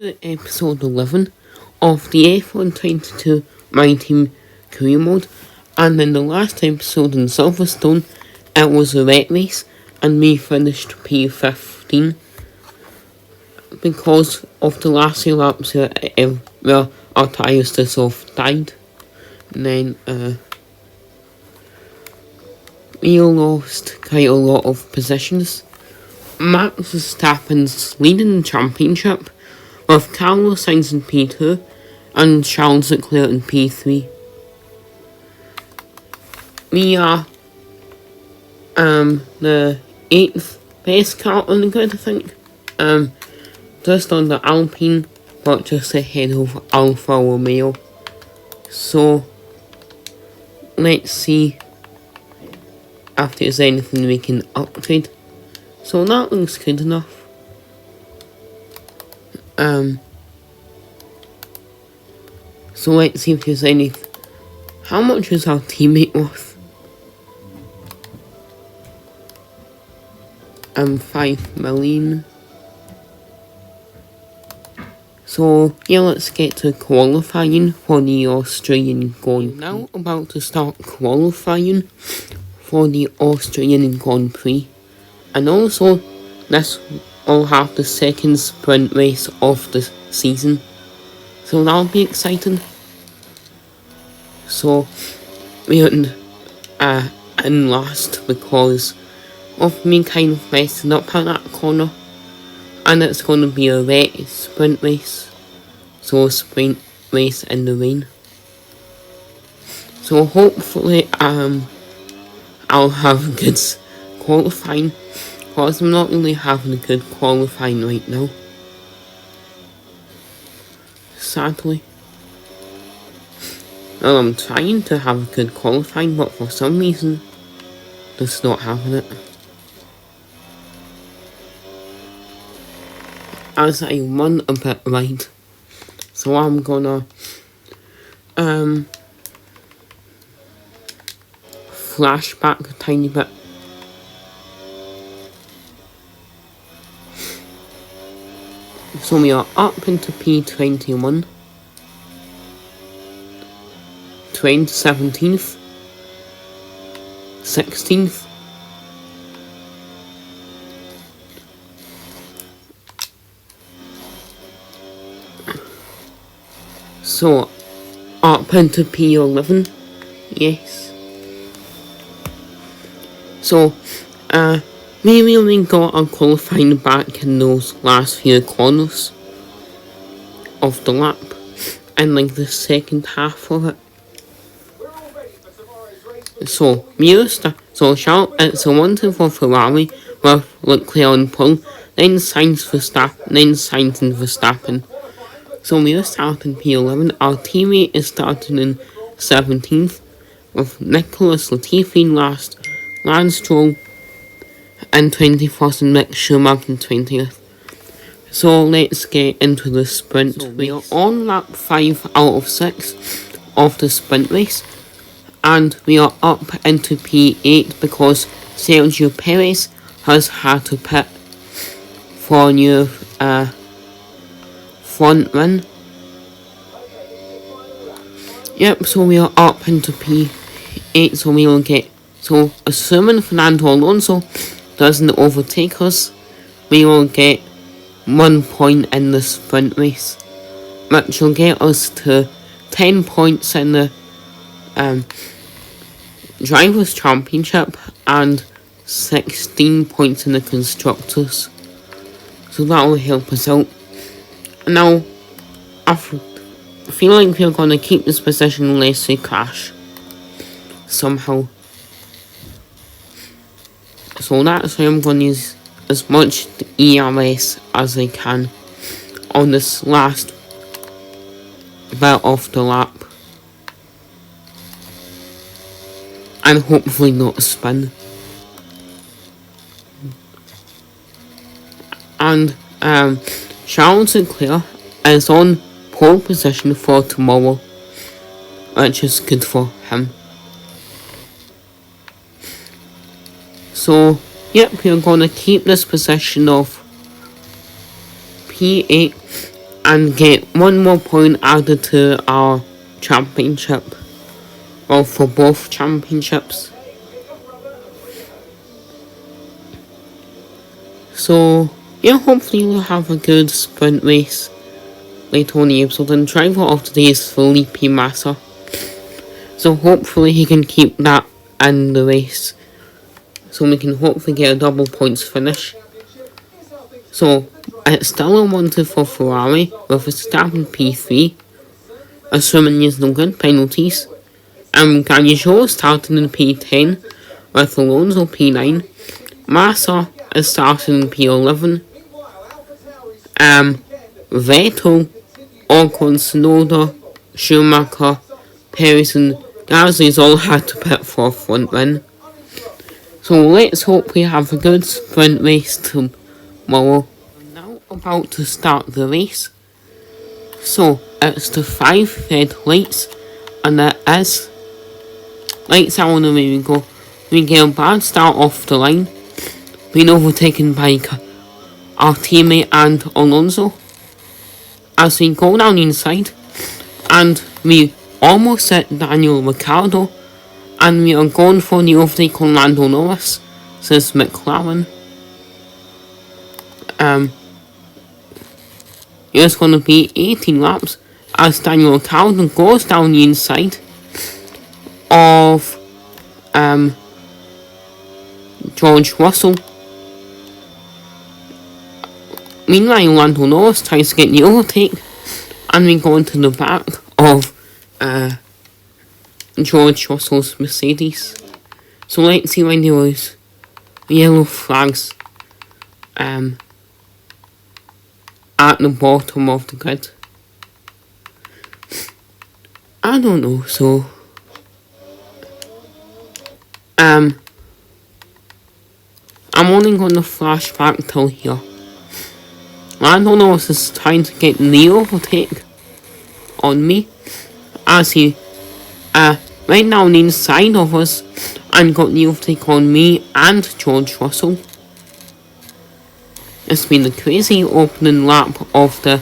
Episode 11 of the F122 My Team Career Mode, and in the last episode in Silverstone it was a wet race and we finished P15 because of the last few laps where our tyres just off died, and then we lost quite a lot of positions. Max Verstappen's leading the championship with Carlos Sainz in P2 and Charles Leclerc in P3. We are the 8th best car on the grid, I think. Just on the Alpine, but just ahead of Alfa Romeo. So let's see if there's anything we can upgrade. So that looks good enough. So let's see if there's any. How much is our teammate worth? 5 million. So yeah, let's get to qualifying for the Austrian Grand Prix. Now about to start qualifying for the Austrian Grand Prix, and also this will have the second sprint race of the season, so that'll be exciting. So we are in last because of me kind of messing up at that corner, and it's going to be a wet sprint race, so a sprint race in the rain. So hopefully I'll have good qualifying, because I'm not really having a good qualifying right now, sadly. Well, I'm trying to have a good qualifying, but for some reason just not having it. As I run a bit right, so I'm gonna flash back a tiny bit. So we are up into P21, 17th, 16th, so up into P11, yes. So we really got our qualifying back in those last few corners of the lap, and like the second half of it. So it's a 1-2 for Ferrari with Leclerc on pole, then Sainz and Verstappen. So we are starting P11. Our teammate is starting in 17th with Nicholas Latifi in last, Lance Stroll and 21st, and Mick Schumacher in 20th. So let's get into the sprint. So we are on lap 5 out of 6 of the sprint race, and we are up into P8 because Sergio Perez has had to pit for a new front run. Yep, so we are up into P8, so we will get, so assuming Fernando Alonso doesn't overtake us, we will get 1 point in the sprint race, which will get us to 10 points in the Drivers' Championship and 16 points in the Constructors. So that will help us out. Now, I feel like we're going to keep this position unless we crash somehow. So that's why I'm going to use as much ERS as I can on this last bit of the lap, and hopefully not a spin. And Charles Leclerc is on pole position for tomorrow, which is good for him. So yep, we're going to keep this position of P8 and get 1 more point added to our championship, or for both championships. So yeah, hopefully we'll have a good sprint race later on in the episode, and driver of today is Felipe Massa. So hopefully he can keep that in the race, so we can hopefully get a double points finish. So it's still a 1-2 for Ferrari with a starting P3, assuming there's no good penalties. Gagnaggio starting in P10 with Alonso P9. Massa is starting in P11. Vettel, Ocon, Tsunoda, Schumacher, Perez and Gasly's all had to pit for a front win. So let's hope we have a good sprint race tomorrow. We're now about to start the race. So it's the 5 red lights, and it is lights out on the way we go. We get a bad start off the line, being overtaken by our teammate and Alonso as we go down inside, and we almost hit Daniel Ricciardo, and we are going for the overtake on Lando Norris, says McLaren. It's going to be 18 laps as Daniel Ricciardo goes down the inside of George Russell. Meanwhile, Lando Norris tries to get the overtake, and we go into the back of George Russell's Mercedes. So let's see when there was yellow flags at the bottom of the grid. I don't know, so I'm only going to flash back till here. I don't know if it's trying to get the overtake on me, as he right now on the inside of us and got the overtake on me and George Russell. It's been a crazy opening lap of the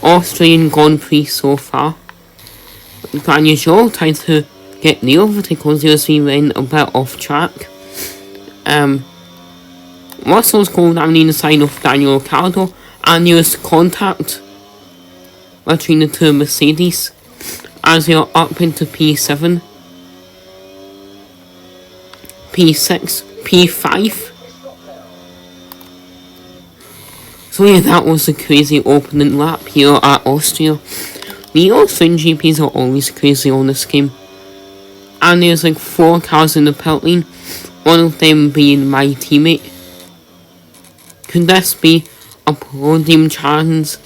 Austrian Grand Prix so far. Gagnaggio tried to get the overtake on as we went a bit off track. Russell's going down the inside of Daniel Ricciardo, and there was contact between the two Mercedes as they are up into P7, P6, P5. So yeah, that was a crazy opening lap here at Austria. The Austrian GPs are always crazy on this game. And there's like 4 cars in the pit lane, one of them being my teammate. Could this be a podium chance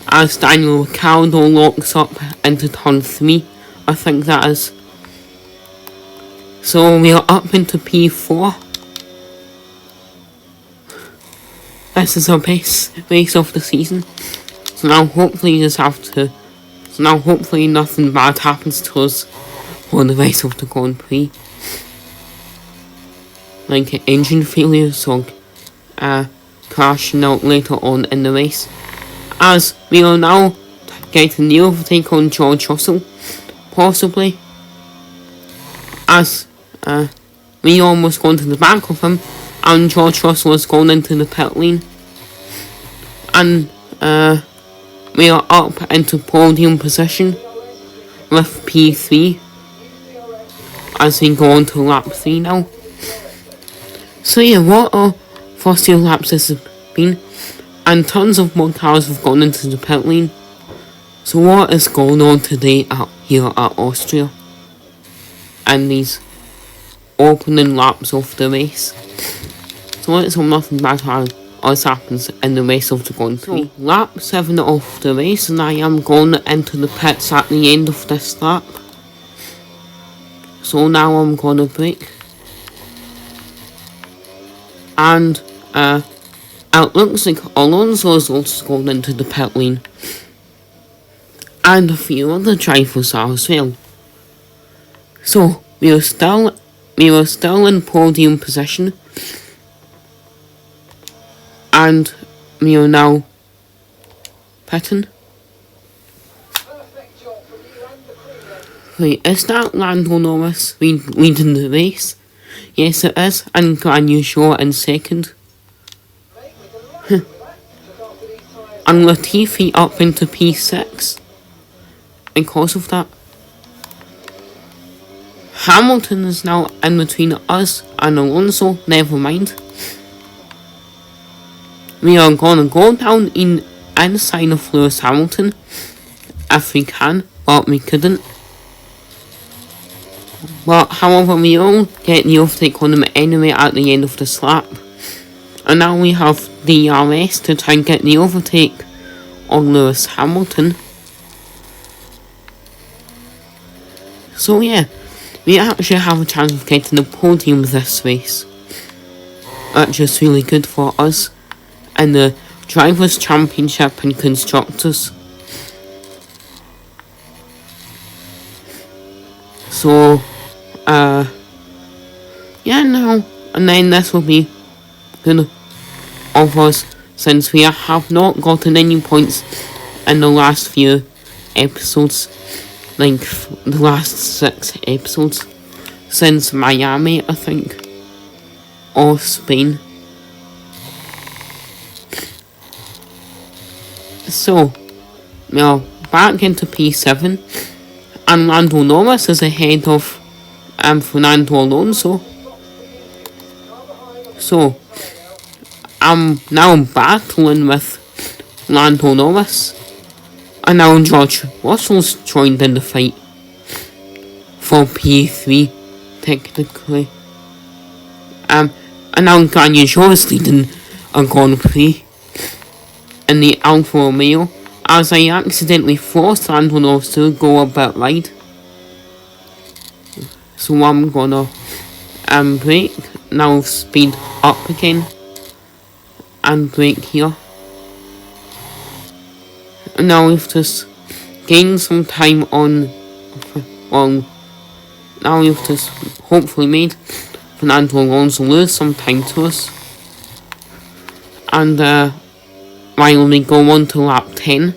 as Daniel Ricciardo locks up into turn 3? I think that is. So we are up into P4. This is our best race of the season. So now hopefully nothing bad happens to us for the rest of the Grand Prix. Like engine failures or crashing out later on in the race. As we are now getting the overtake on George Russell, possibly. As we almost go into the back of him, and George Russell is going into the pit lane. And we are up into podium position with P3 as we go on to lap 3 now. So yeah, what a first few laps this has been, and tons of more cars have gone into the pit lane. So what is going on today here at Austria and these opening laps of the race? So let's hope nothing bad happens in the race of the Grand Prix. So, lap 7 of the race, and I am going into the pits at the end of this lap. So now I'm going to brake. And it looks like Alonso is also going into the pit lane. And a few other drivers are as well. So we were still in podium position. And we are now pitting. Wait, is that Lando Norris leading the race? Yes, it is, and Guan Yu Zhou in second. And Latifi up into P6 because of that. Hamilton is now in between us and Alonso, never mind. We are gonna go down inside of Lewis Hamilton if we can, but we couldn't. But however, we all get the overtake on him anyway at the end of the lap. And now we have DRS to try and get the overtake on Lewis Hamilton. So yeah, we actually have a chance of getting the podium this race, which is really good for us in the Drivers' Championship and Constructors. So, yeah, now, and then this will be good of us, since we have not gotten any points in the last few episodes, like the last 6 episodes, since Miami, I think, or Spain. So, we are back into P7, and Lando Norris is ahead of Fernando Alonso. So, I'm now battling with Lando Norris, and now George Russell's joined in the fight for P3, technically. And now Guan Yu Zhou is leading a Grand Prix in the Alfa Romeo, as I accidentally forced Lando Norris to go a bit wide. So I'm gonna brake, now speed up again, and brake here. And now we've just gained some time on, well, now we've just hopefully made Fernando Alonso lose some time to us. And while we go on to lap 10,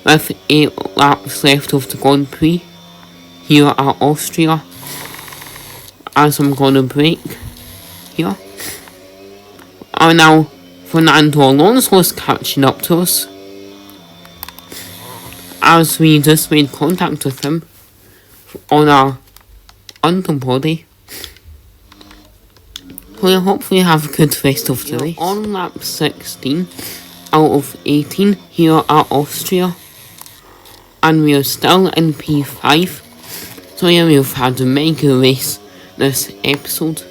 with 8 laps left of the Grand Prix here at Austria, as I'm gonna brake here. And now Fernando Alonso is catching up to us, as we just made contact with him on our underbody. We'll hopefully have a good rest of the race. On lap 16 out of 18 here at Austria, and we are still in P5. So yeah, we've had a mega race this episode.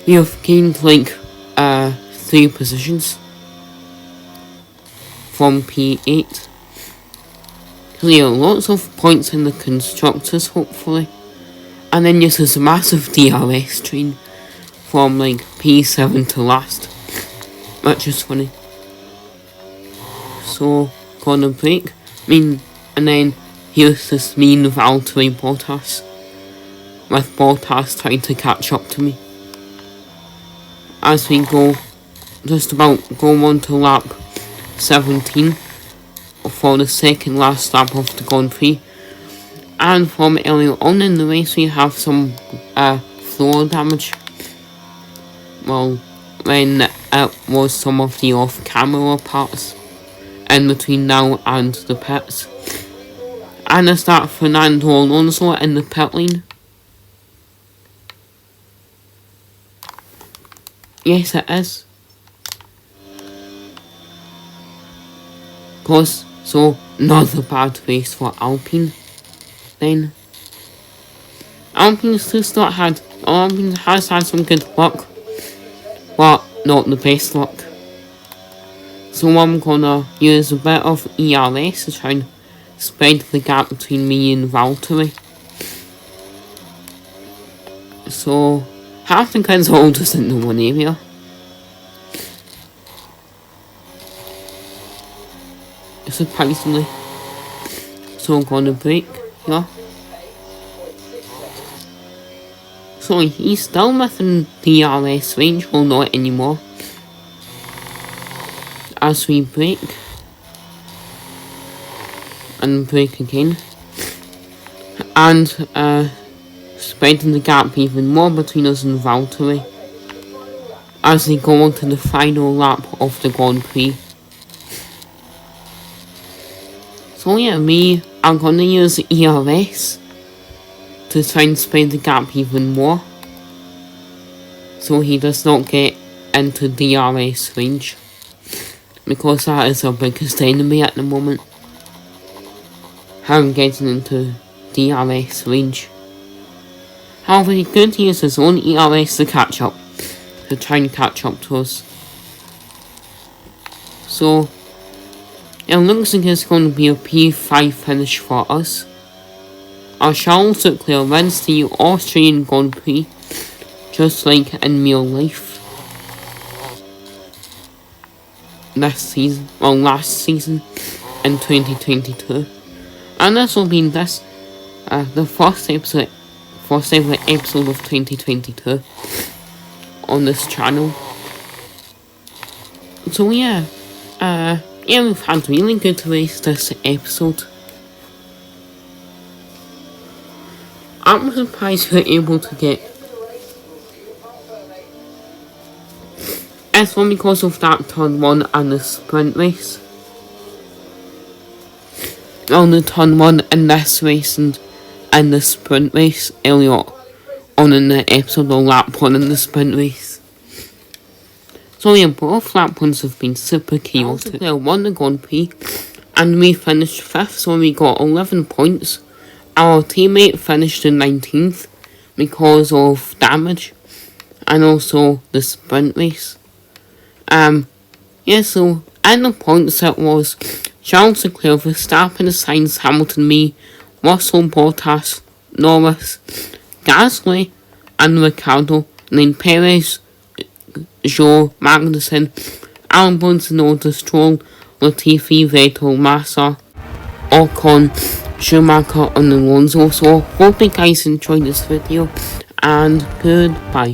We have gained like 3 positions from P8. Clear lots of points in the constructors, hopefully. And then just this massive DRS train from like P7 to last, which is funny. So, gonna brake. And then here's this mean Valtteri Bottas, with Bottas trying to catch up to me. As we go, just about go on to lap 17 for the second last lap of the Grand Prix. And from earlier on in the race, we have some floor damage. Well, when it was some of the off-camera parts in between now and the pits. And is that Fernando Alonso in the pit lane? Yes, it is. So another bad race for Alpine. Then Alpine has had some good luck, but not the best luck. So I'm gonna use a bit of ERS to try and spread the gap between me and Valtteri. So half the kids are all just in the one area. Surprisingly. So I'm gonna brake here. So he's still within DRS range, well not anymore. As we brake. And brake again. and spreading the gap even more between us and Valtteri as they go on to the final lap of the Grand Prix. So yeah, I'm gonna use ERS to try and spread the gap even more, so he does not get into DRS range, because that is our biggest enemy at the moment, him getting into DRS range. However, he could use his own ERS to try and catch up to us. So it looks like it's going to be a P5 finish for us. Our Charles Leclerc wins the Austrian Grand Prix, just like in real life. Last season in 2022. And this will be the first ever episode of 2022 on this channel. So yeah, we've had really good race this episode. I'm surprised we're able to get S1 because of that turn 1 and the sprint race. On the turn 1 in this race and the sprint race earlier on in the episode, or lap 1 in the sprint race. So yeah, both lap 1s have been super chaotic. They won the Grand Prix and we finished 5th, so we got 11 points. Our teammate finished in 19th because of damage and also the sprint race. So in the points it was Charles Leclerc, Verstappen, Sainz, Hamilton, me, Russell, Bottas, Norris, Gasly and Ricciardo, and then Perez, Zhou, Magnussen, Albon, Tsunoda, Stroll, Latifi, Vettel, Massa, Ocon, Schumacher and Alonso. So hope you guys enjoyed this video, and goodbye.